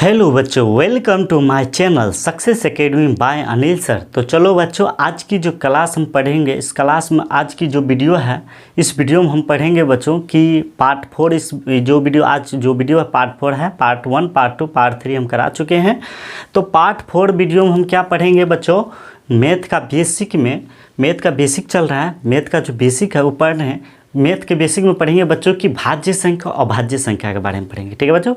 Hello बच्चों, welcome to my channel Success Academy by Anil sir. तो चलो बच्चों, आज की जो क्लास हम पढ़ेंगे, इस क्लास में आज की जो वीडियो है, इस वीडियो में हम पढ़ेंगे बच्चों कि पार्ट 4। इस जो वीडियो है पार्ट 4 है। पार्ट 1, पार्ट 2, पार्ट 3 हम करा चुके हैं। तो पार्ट 4 वीडियो में हम क्या पढ़ेंगे बच्चों, मैथ का बेसिक चल रहा है। मैथ का जो बेसिक है वो पढ़ रहे हैं। मैथ के बेसिक में पढ़ेंगे बच्चों की भाज्य संख्या और अभाज्य संख्या के बारे में पढ़ेंगे। ठीक है बच्चों,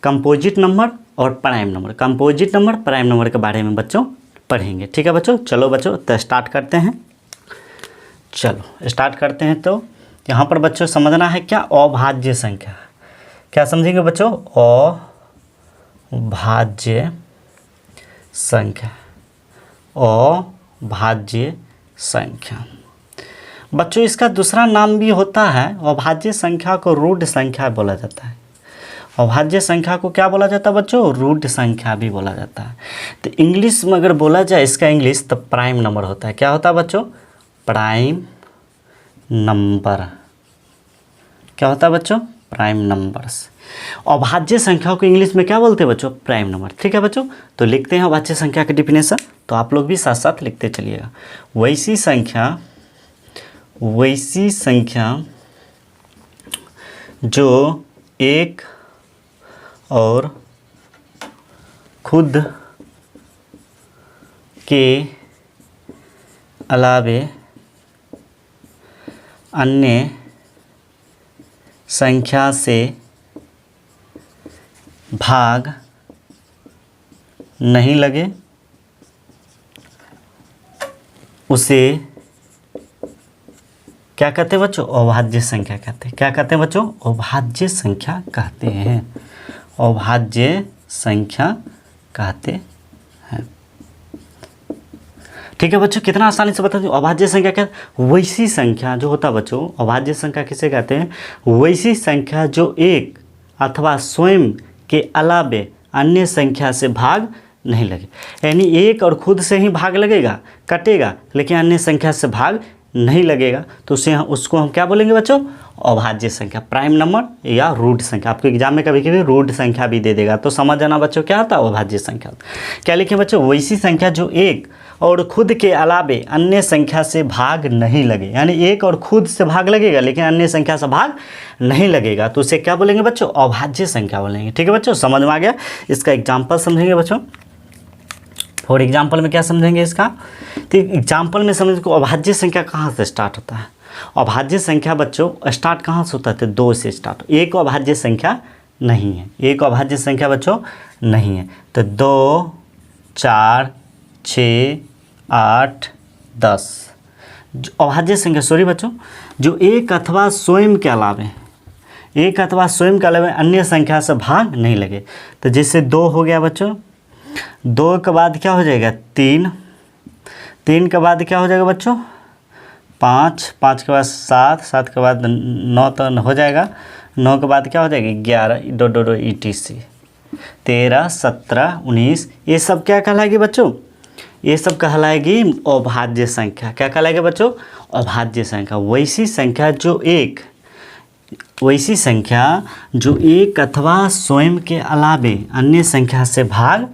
कंपोजिट नंबर और प्राइम नंबर के बारे में बच्चों पढ़ेंगे। ठीक है बच्चों, चलो बच्चों तो स्टार्ट करते हैं। तो यहाँ पर बच्चों समझना है क्या, अभाज्य संख्या। क्या समझेंगे बच्चों, अभाज्य संख्या। बच्चों इसका दूसरा नाम भी होता है, अभाज्य संख्या को रूट संख्या बोला जाता है। अभाज्य संख्या को क्या बोला जाता है बच्चों, रूट संख्या भी बोला जाता है। तो इंग्लिश में अगर बोला जाए इसका इंग्लिश, तो प्राइम नंबर होता है। क्या होता है बच्चों, प्राइम नंबर। क्या होता है बच्चों, प्राइम नंबर्स। अभाज्य संख्या को इंग्लिश में क्या बोलते हैं बच्चों, प्राइम नंबर। ठीक है बच्चों, तो लिखते हैं अभाज्य संख्या का डिफिनेशन। तो आप लोग भी साथ साथ लिखते चलिएगा। वैसी संख्या जो एक और खुद के अलावे अन्य संख्या से भाग नहीं लगे, उसे क्या कहते हैं बच्चों, अभाज्य संख्या कहते हैं। क्या कहते हैं बच्चों, अभाज्य संख्या कहते हैं। अभाज्य संख्या कहते हैं। ठीक है बच्चों, कितना आसानी से बता दूं। अभाज्य संख्या क्या, वैसी संख्या जो होता है बच्चों, अभाज्य संख्या किसे कहते हैं, वैसी संख्या जो एक अथवा स्वयं के अलावे अन्य संख्या से भाग नहीं लगे। यानी एक और खुद से ही भाग लगेगा, कटेगा, लेकिन अन्य संख्या से भाग नहीं लगेगा, तो उसको हम क्या बोलेंगे बच्चों, अभाज्य संख्या, प्राइम नंबर या रूट संख्या। आपको एग्जाम में कभी कभी रूट संख्या भी दे देगा, तो समझ जाना बच्चों क्या होता है, अभाज्य संख्या। क्या लिखें बच्चों, वैसी संख्या जो एक और खुद के अलावे अन्य संख्या से भाग नहीं लगे। यानी एक और खुद से भाग लगेगा लेकिन अन्य संख्या से भाग नहीं लगेगा, तो उसे क्या बोलेंगे बच्चों, अभाज्य संख्या बोलेंगे। ठीक है बच्चों, समझ में आ गया। इसका एग्जाम्पल समझेंगे बच्चों। फॉर एग्जाम्पल में क्या समझेंगे इसका, तो एग्जाम्पल में समझ को अभाज्य संख्या कहाँ से स्टार्ट होता है। अभाज्य संख्या बच्चों स्टार्ट कहाँ से होता है, तो 2 से स्टार्ट। एक अभाज्य संख्या नहीं है, एक अभाज्य संख्या बच्चों नहीं है, तो 2, 4, 6, 8, 10 अभाज्य संख्या, सॉरी बच्चों, जो एक अथवा स्वयं के अलावे अन्य संख्या से भाग नहीं लगे। तो जैसे 2 हो गया बच्चों, 2 के बाद क्या हो जाएगा, 3 के बाद क्या हो जाएगा बच्चों, 5 के बाद 7 के बाद 9 तो हो जाएगा, 9 के बाद क्या हो जाएगा, 11 डो ETC 13, 17, 19। ये सब क्या कहलाएगी बच्चों, ये सब कहलाएगी अभाज्य संख्या। क्या कहलाएगी बच्चों, अभाज्य संख्या। वैसी संख्या जो एक अथवा स्वयं के अलावे अन्य संख्या से भाग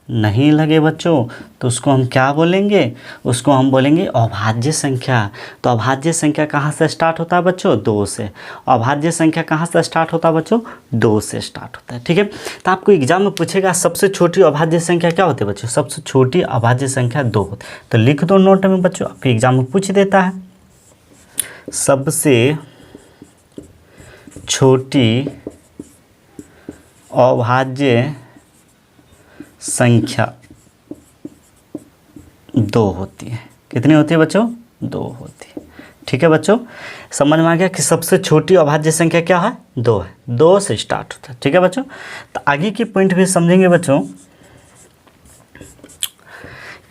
नहीं लगे, बच्चों, तो उसको हम क्या बोलेंगे, उसको हम बोलेंगे अभाज्य संख्या। तो अभाज्य संख्या कहाँ से स्टार्ट होता है बच्चों, 2 से। अभाज्य संख्या कहाँ से स्टार्ट होता है बच्चों, 2 से स्टार्ट होता है। ठीक है, तो आपको एग्जाम में पूछेगा सबसे छोटी अभाज्य संख्या क्या होती है बच्चों, सबसे छोटी अभाज्य संख्या 2 होती है। तो लिख दो नोट में बच्चों, आपके एग्जाम में पूछ देता है सबसे छोटी अभाज्य संख्या 2 होती है। कितनी होती है बच्चों, 2 होती है। ठीक है बच्चों, समझ में आ गया कि सबसे छोटी अभाज्य संख्या क्या है, 2 है। 2 से स्टार्ट होता है। ठीक है बच्चों, तो आगे की पॉइंट भी समझेंगे बच्चों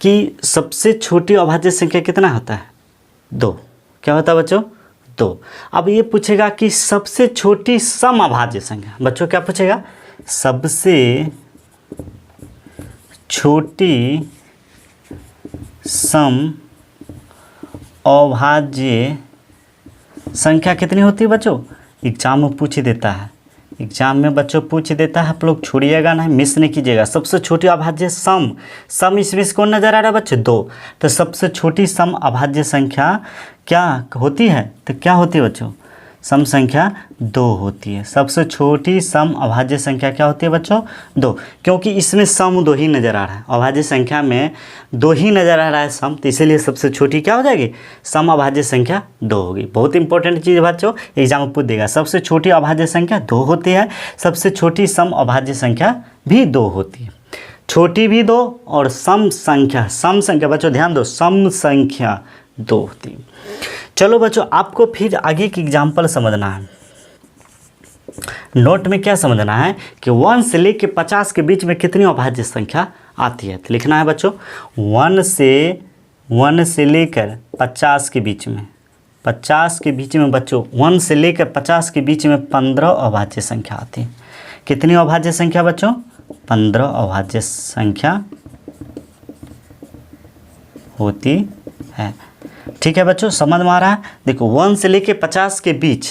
कि सबसे छोटी अभाज्य संख्या कितना होता है, 2। क्या होता है बच्चों, 2। अब ये पूछेगा कि सबसे छोटी सम अभाज्य संख्या, बच्चों क्या पूछेगा, सबसे छोटी सम अभाज्य संख्या कितनी होती है बच्चों, एग्जाम में पूछ देता है एग्जाम में बच्चों पूछ देता है, आप लोग छोड़िएगा नहीं, मिस नहीं कीजिएगा। सबसे छोटी अभाज्य सम, सम इसमें से कौन नजर आ रहा है बच्चों? 2। तो सबसे छोटी सम अभाज्य संख्या क्या होती है? तो क्या होती है बच्चों? सम संख्या 2 होती है। सबसे छोटी सम अभाज्य संख्या क्या होती है बच्चों? 2, क्योंकि इसमें सम 2 ही नज़र आ रहा है, अभाज्य संख्या में 2 ही नज़र आ रहा है सम, तो इसीलिए सबसे छोटी क्या हो जाएगी? सम अभाज्य संख्या 2 होगी। बहुत इंपॉर्टेंट चीज़ बच्चों, एग्जाम में पूछ देगा। सबसे छोटी अभाज्य संख्या 2 होती है, सबसे छोटी सम अभाज्य संख्या भी 2 होती है। छोटी भी 2 और सम संख्या बच्चों ध्यान दो, सम संख्या 2 होती है। चलो बच्चों, आपको फिर आगे की एग्जाम्पल समझना है। नोट में क्या समझना है कि 1 से लेकर 50 के बीच में कितनी अभाज्य संख्या आती है। तो लिखना है बच्चों 1 से लेकर 50 के बीच में, 50 के बीच में बच्चों 1 से लेकर 50 के बीच में 15 अभाज्य संख्या आती है। कितनी अभाज्य संख्या बच्चों? 15 अभाज्य संख्या होती है। ठीक है बच्चों, समझ में आ रहा है? देखो 1 से लेके 50 के बीच,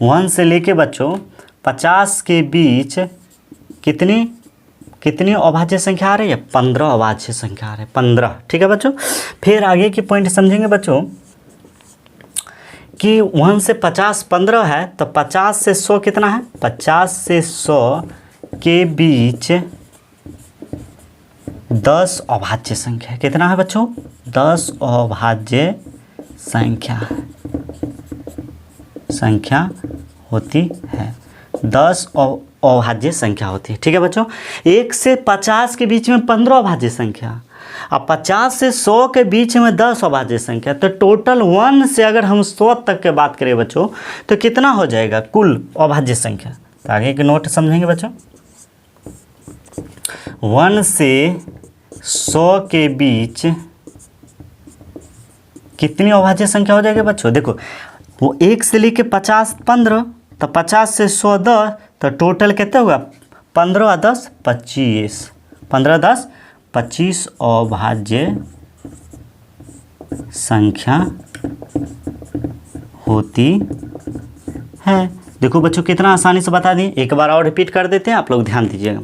1 से लेके बच्चों 50 के बीच कितनी अभाज्य संख्या आ रही है? 15 अभाज्य संख्या आ रही है, 15। ठीक है बच्चों, फिर आगे की पॉइंट समझेंगे बच्चों कि 1 से 50 15 है, तो 50 से 100 कितना है? 50 से 100 के बीच 10 अभाज्य संख्या कितना है बच्चों? 10 अभाज्य संख्या होती है। 10 अभाज्य संख्या होती है। ठीक है बच्चों, 1 से 50 के बीच में 15 अभाज्य संख्या, अब 50 से 100 के बीच में 10 अभाज्य संख्या, तो टोटल 1 से अगर हम 100 तक के बात करें बच्चों तो कितना हो जाएगा कुल अभाज्य संख्या? तो आगे के नोट समझेंगे बच्चों। 1 से 100 के बीच कितनी अभाज्य संख्या हो जाएगी बच्चों? देखो वो 1 से लेके 50 15, तो 50 से 100 10, तो टोटल कितना होगा? 15 और 10 25, 15 10 25 अभाज्य संख्या होती है। देखो बच्चों कितना आसानी से बता दिए, एक बार और रिपीट कर देते हैं, आप लोग ध्यान दीजिएगा।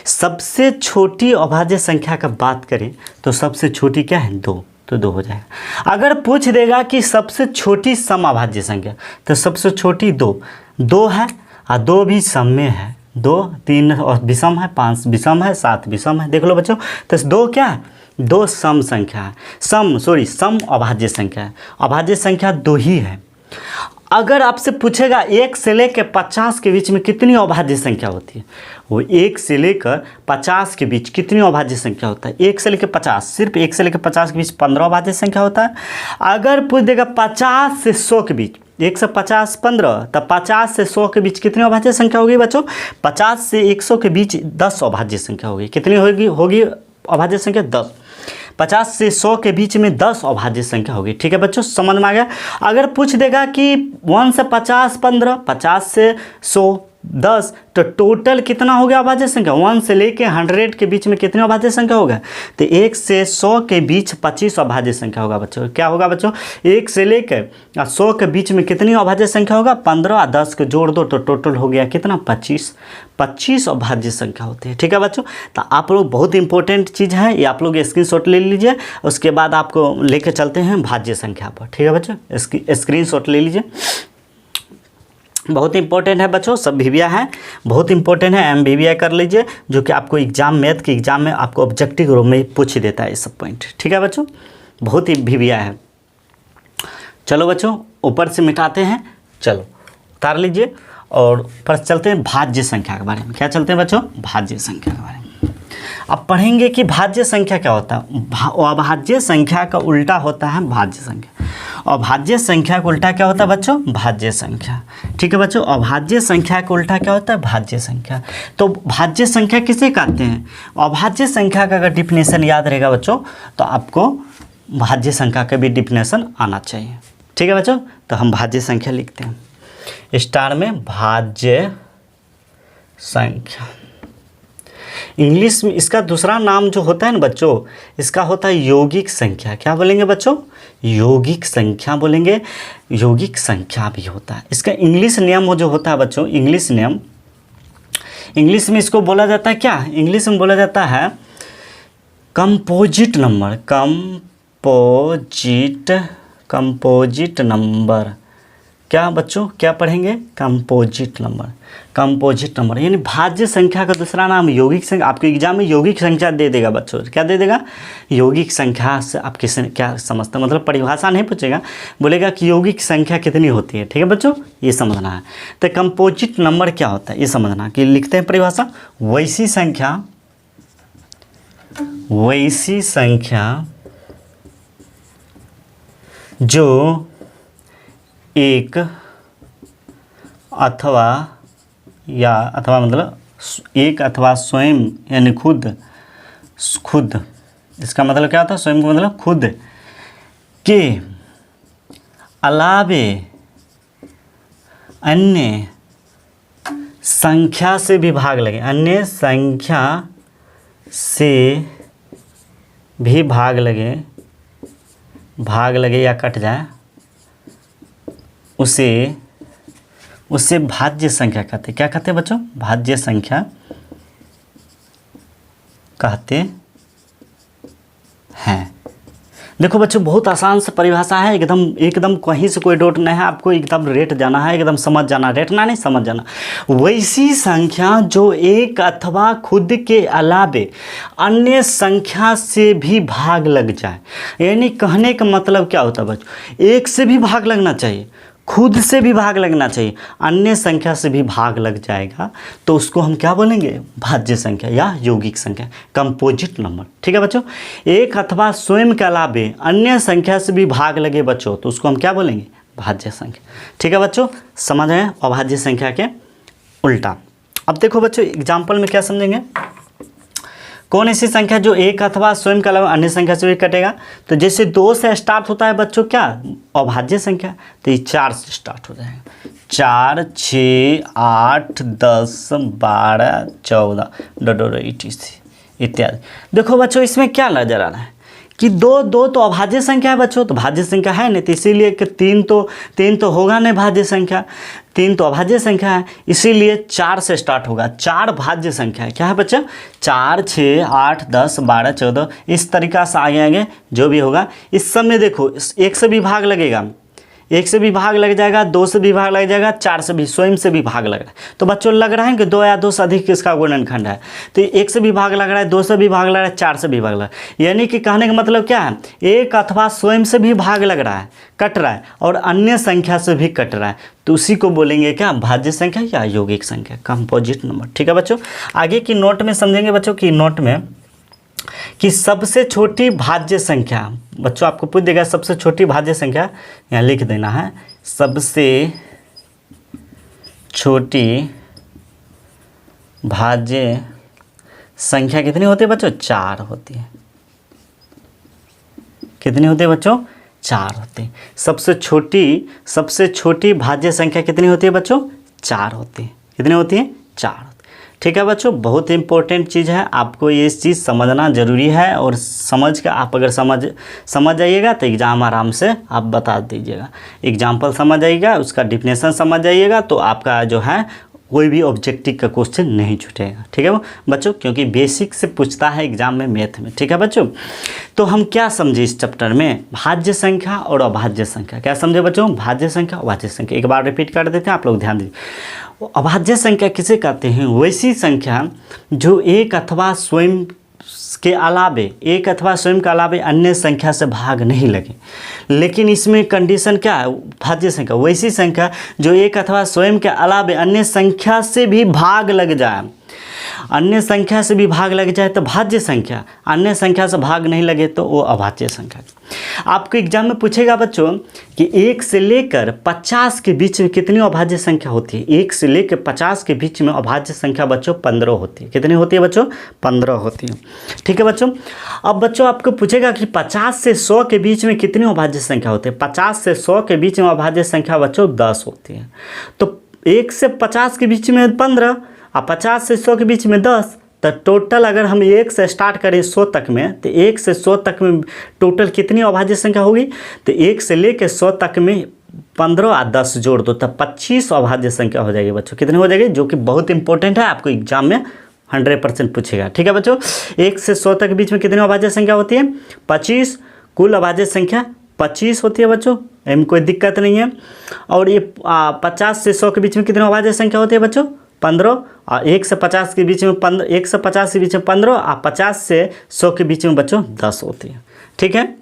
सबसे छोटी अभाज्य संख्या का बात करें तो सबसे छोटी क्या है? 2, तो 2 हो जाएगा। अगर पूछ देगा कि सबसे छोटी सम अभाज्य संख्या, तो सबसे छोटी 2 है, और 2 भी सम में है, 2 3 और विषम है, 5 विषम है, 7 विषम है। देख लो बच्चों, तो 2 क्या है? 2 सम संख्या है, सम अभाज्य संख्या है। अभाज्य संख्या 2 ही है। अगर आपसे पूछेगा 1 से लेकर 50 के बीच में कितनी अभाज्य संख्या होती है, वो 1 से लेकर 50 के बीच कितनी अभाज्य संख्या होता है? 1 से लेकर 50, सिर्फ 1 से लेकर 50 के बीच 15 अभाज्य संख्या होता है। अगर पूछ देगा 50 से 100 के बीच, 1 से 50 15, तब 50 से 100 के बीच कितनी अभाज्य संख्या होगी बच्चों? 50 से 100 के बीच 10 अभाज्य संख्या होगी। कितनी होगी अभाज्य संख्या? 10। 50 से 100 के बीच में 10 अभाज्य संख्या होगी। ठीक है बच्चों, समझ में आ गया? अगर पूछ देगा कि 1 से 50 15, 50 से 100 10, तो टोटल कितना हो गया अभाज्य संख्या? 1 से लेके 100 के बीच में कितनी अभाज्य संख्या होगा? तो 1 से 100 के बीच 25 अभाज्य संख्या होगा बच्चों। क्या होगा बच्चों? 1 से लेकर 100 के बीच में कितनी अभाज्य संख्या होगा? 15 और 10 को जोड़ दो तो टोटल हो गया कितना? 25 अभाज्य संख्या होती है। ठीक है बच्चों, तो आप लोग बहुत इंपॉर्टेंट चीज़ है ये, आप लोग स्क्रीनशॉट ले लीजिए, उसके बाद आपको लेकर चलते हैं भाज्य संख्या पर। ठीक है बच्चों, स्क्रीनशॉट ले लीजिए, बहुत इंपॉर्टेंट है बच्चों, सब वीविया है, बहुत इंपॉर्टेंट है। MVVI कर लीजिए, जो कि आपको एग्जाम मैथ के एग्जाम में आपको ऑब्जेक्टिव रूप में पूछ देता है ये सब पॉइंट। ठीक है बच्चों, बहुत ही वीविया है। चलो बच्चों ऊपर से मिटाते हैं, चलो उतार लीजिए और पर चलते हैं भाज्य संख्या के बारे में। क्या चलते हैं बच्चों? भाज्य संख्या के बारे में। अब पढ़ेंगे कि भाज्य संख्या क्या होता है। अभाज्य संख्या का उल्टा होता है भाज्य संख्या। अभाज्य संख्या का उल्टा क्या होता है बच्चों? भाज्य संख्या। ठीक है बच्चों, अभाज्य संख्या का उल्टा क्या होता है? भाज्य संख्या। तो भाज्य संख्या किसे कहते हैं? अभाज्य संख्या का अगर डिफिनेशन याद रहेगा बच्चों तो आपको भाज्य संख्या का भी डिफिनेशन आना चाहिए। ठीक है बच्चों, तो हम भाज्य संख्या लिखते हैं स्टार में, भाज्य संख्या। इंग्लिश में इसका दूसरा नाम जो होता है ना बच्चों, इसका होता है यौगिक संख्या। क्या बोलेंगे बच्चों? यौगिक संख्या बोलेंगे, यौगिक संख्या भी होता है। इसका इंग्लिश नियम जो होता है बच्चों, इंग्लिश नियम इंग्लिश में इसको बोला जाता है क्या, इंग्लिश में बोला जाता है कंपोजिट नंबर। कंपोजिट नंबर क्या बच्चों, क्या पढ़ेंगे, कंपोजिट नंबर। कंपोजिट नंबर यानी भाज्य संख्या का दूसरा नाम यौगिक संख्या। आपके एग्जाम में यौगिक संख्या दे देगा बच्चों, क्या दे देगा, यौगिक संख्या से आप किस क्या समझते हैं, मतलब परिभाषा नहीं पूछेगा, बोलेगा कि यौगिक संख्या कितनी होती है। ठीक है बच्चों, ये समझना है। तो कंपोजिट नंबर क्या होता है ये समझना, कि लिखते हैं परिभाषा, वैसी संख्या जो एक अथवा मतलब एक अथवा स्वयं यानी खुद, इसका मतलब क्या होता है, स्वयं का मतलब खुद के अलावे अन्य संख्या से भी भाग लगे, अन्य संख्या से भी भाग लगे या कट जाए, उसे भाज्य संख्या कहते हैं। क्या कहते हैं बच्चों, भाज्य संख्या कहते हैं। देखो बच्चों, बहुत आसान से परिभाषा है, एकदम कहीं से कोई डाउट नहीं है, आपको एकदम रेट जाना है, एकदम समझ जाना, रेटना नहीं समझ जाना। वैसी संख्या जो एक अथवा खुद के अलावे अन्य संख्या से भी भाग लग जाए, यानी कहने का मतलब क्या होता है बच्चों, एक से भी भाग लगना चाहिए, खुद से भी भाग लगना चाहिए, अन्य संख्या से भी भाग लग जाएगा तो उसको हम क्या बोलेंगे, भाज्य संख्या या यौगिक संख्या, कंपोजिट नंबर। ठीक है बच्चों, एक अथवा स्वयं के अलावे अन्य संख्या से भी भाग लगे बच्चों तो उसको हम क्या बोलेंगे, भाज्य संख्या। ठीक है बच्चों, समझ आए, अभाज्य संख्या के उल्टा। अब देखो बच्चों एग्जाम्पल में क्या समझेंगे, कौन ऐसी संख्या जो एक अथवा स्वयं के अलावा अन्य संख्या से भी कटेगा, तो जैसे 2 से स्टार्ट होता है बच्चों क्या, अभाज्य संख्या, तो ये 4 से स्टार्ट हो जाएगा, 4, 6, 8, 10, 12, 14 इत्यादि। देखो बच्चों इसमें क्या नजर आ रहा है कि दो तो अभाज्य संख्या है बच्चों, तो भाज्य संख्या है नहीं, तो इसीलिए कि 3 तो होगा नहीं भाज्य संख्या, 3 तो अभाज्य संख्या है, इसीलिए 4 से स्टार्ट होगा। 4 भाज्य संख्या है, क्या है बच्चा, 4, 6, 8, 10, 12, 14 इस तरीका से आगे जो भी होगा। इस सब में देखो 1 से भी भाग लगेगा, 1 से भी भाग लग जाएगा, 2 से भी भाग लग जाएगा, 4 से भी, स्वयं से भी भाग लग रहा है। तो बच्चों लग रहा है कि 2 या 2 से अधिक किसका गुणनखंड है, तो 1 से भी भाग लग रहा है, 2 से भी भाग लग रहा है, 4 से भी भाग लग रहा है। यानी कि कहने का मतलब क्या है, एक अथवा स्वयं से भी भाग लग रहा है, कट रहा है, और अन्य संख्या से भी कट रहा है, तो उसी को बोलेंगे क्या, भाज्य संख्या या यौगिक संख्या, कंपोजिट नंबर। ठीक है बच्चों, आगे की नोट में समझेंगे बच्चों की नोट में कि सबसे छोटी भाज्य संख्या, बच्चों आपको पूछ देगा सबसे छोटी भाज्य संख्या, यहाँ लिख देना है, सबसे छोटी भाज्य संख्या कितनी होती है बच्चों, 4 होती है। कितनी होती है बच्चों, 4 होती है। सबसे छोटी भाज्य संख्या कितनी होती है बच्चों, 4 होती है। कितनी होती है, 4। ठीक है बच्चों, बहुत इंपॉर्टेंट चीज़ है, आपको ये चीज़ समझना ज़रूरी है, और समझ के आप अगर समझ जाइएगा तो एग्ज़ाम आराम से आप बता दीजिएगा, एग्जाम्पल समझ आइएगा, उसका डिफिनेशन समझ जाइएगा, तो आपका जो है कोई भी ऑब्जेक्टिव का क्वेश्चन नहीं छूटेगा। ठीक है बच्चों, क्योंकि बेसिक से पूछता है एग्जाम में मैथ में। ठीक है बच्चों, तो हम क्या समझे इस चैप्टर में, भाज्य संख्या और अभाज्य संख्या। क्या समझे बच्चों, भाज्य संख्या, अभाज्य संख्या। एक बार रिपीट कर देते हैं, आप लोग ध्यान दीजिए। अभाज्य संख्या किसे कहते हैं, वैसी संख्या जो एक अथवा स्वयं के अलावे अन्य संख्या से भाग नहीं लगे। लेकिन इसमें कंडीशन क्या है, भाज्य संख्या वैसी संख्या जो एक अथवा स्वयं के अलावे अन्य संख्या से भी भाग लग जाए। अन्य संख्या से भी भाग लग जाए तो भाज्य संख्या, अन्य संख्या से भाग नहीं लगे तो वो अभाज्य संख्या। आपको एग्जाम में पूछेगा बच्चों कि 1 से लेकर 50 के बीच में कितनी अभाज्य संख्या होती है। 1 से लेकर 50 के बीच में अभाज्य संख्या बच्चों 15 होती है। कितनी होती है बच्चों, 15 होती है। ठीक है बच्चों, अब बच्चों आपको पूछेगा कि 50 से 100 के बीच में कितनी अभाज्य संख्या होती है। 50 से 100 के बीच में अभाज्य संख्या बच्चों 10 होती है। तो 1 से 50 के बीच में 15 और 50 से 100 के बीच में 10, तो टोटल अगर हम 1 से स्टार्ट करें 100 तक में, तो 1 से 100 तक में टोटल कितनी अभाज्य संख्या होगी, तो 1 से लेकर 100 तक में 15 और 10 जोड़ दो तब 25 अभाज्य संख्या हो जाएगी बच्चों। कितनी हो जाएगी, जो कि बहुत इंपॉर्टेंट है, आपको एग्जाम में 100% पूछेगा। ठीक है बच्चों, 1 से 100 तक के बीच में कितनी अभाज्य संख्या होती है, 25। कुल अभाज्य संख्या 25 होती है बच्चों, इनमें कोई दिक्कत नहीं है। और ये 50 से 100 के बीच में कितनी अभाज्य संख्या होती है बच्चों, 15। और 1 से 50 के बीच में 15, 1 से 50 के बीच में 15 और 50 से 100 के बीच में बच्चों 10 होती है। ठीक है,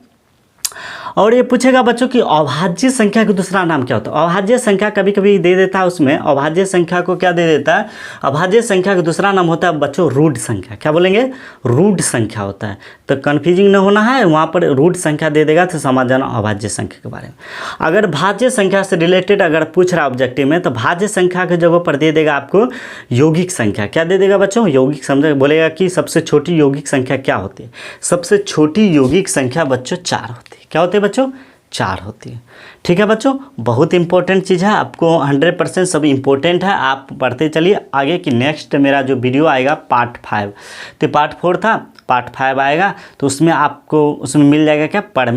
और ये पूछेगा बच्चों कि अभाज्य संख्या का दूसरा नाम क्या होता है। अभाज्य संख्या कभी कभी दे देता है, उसमें अभाज्य संख्या को क्या दे देता है, अभाज्य संख्या का दूसरा नाम होता है बच्चों रूट संख्या। क्या बोलेंगे, रूट संख्या होता है। तो कन्फ्यूजिंग न होना है, वहाँ पर रूट संख्या दे देगा तो समझ जाना अभाज्य संख्या के बारे में। अगर भाज्य संख्या से रिलेटेड अगर पूछ रहा ऑब्जेक्टिव में, तो भाज्य संख्या के जगह पर दे देगा आपको यौगिक संख्या। क्या दे देगा बच्चों, यौगिक संख्या। बोलेगा कि सबसे छोटी यौगिक संख्या क्या होती है, सबसे छोटी यौगिक संख्या बच्चों 4 होती है। क्या होती है बच्चों, 4 होती है। ठीक है बच्चों, बहुत इंपॉर्टेंट चीज़ है, आपको 100% सब इंपॉर्टेंट है, आप पढ़ते चलिए आगे। कि नेक्स्ट मेरा जो वीडियो आएगा पार्ट 5, तो पार्ट 4 था, पार्ट 5 आएगा, तो उसमें आपको उसमें मिल जाएगा क्या, पढ़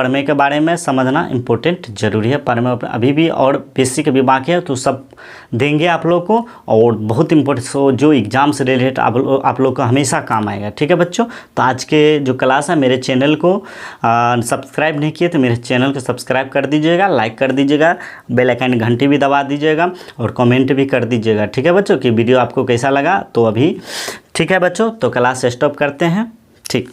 में के बारे में समझना इंपॉर्टेंट जरूरी है। पढ़ में अभी भी और बेसिक भी बाकी है, तो सब देंगे आप लोग को, और बहुत इंपॉर्टेंट जो एग्जाम से रिलेटेड आप लोग को हमेशा काम आएगा। ठीक है बच्चों, तो आज के जो क्लास है, मेरे चैनल को सब्सक्राइब नहीं किए तो मेरे चैनल को सब्सक्राइब कर दीजिएगा, लाइक कर दीजिएगा, बेल आइकन घंटी भी दबा दीजिएगा और कमेंट भी कर दीजिएगा। ठीक है बच्चों, कि वीडियो आपको कैसा लगा। तो अभी ठीक है बच्चों, तो क्लास स्टॉप करते हैं। ठीक।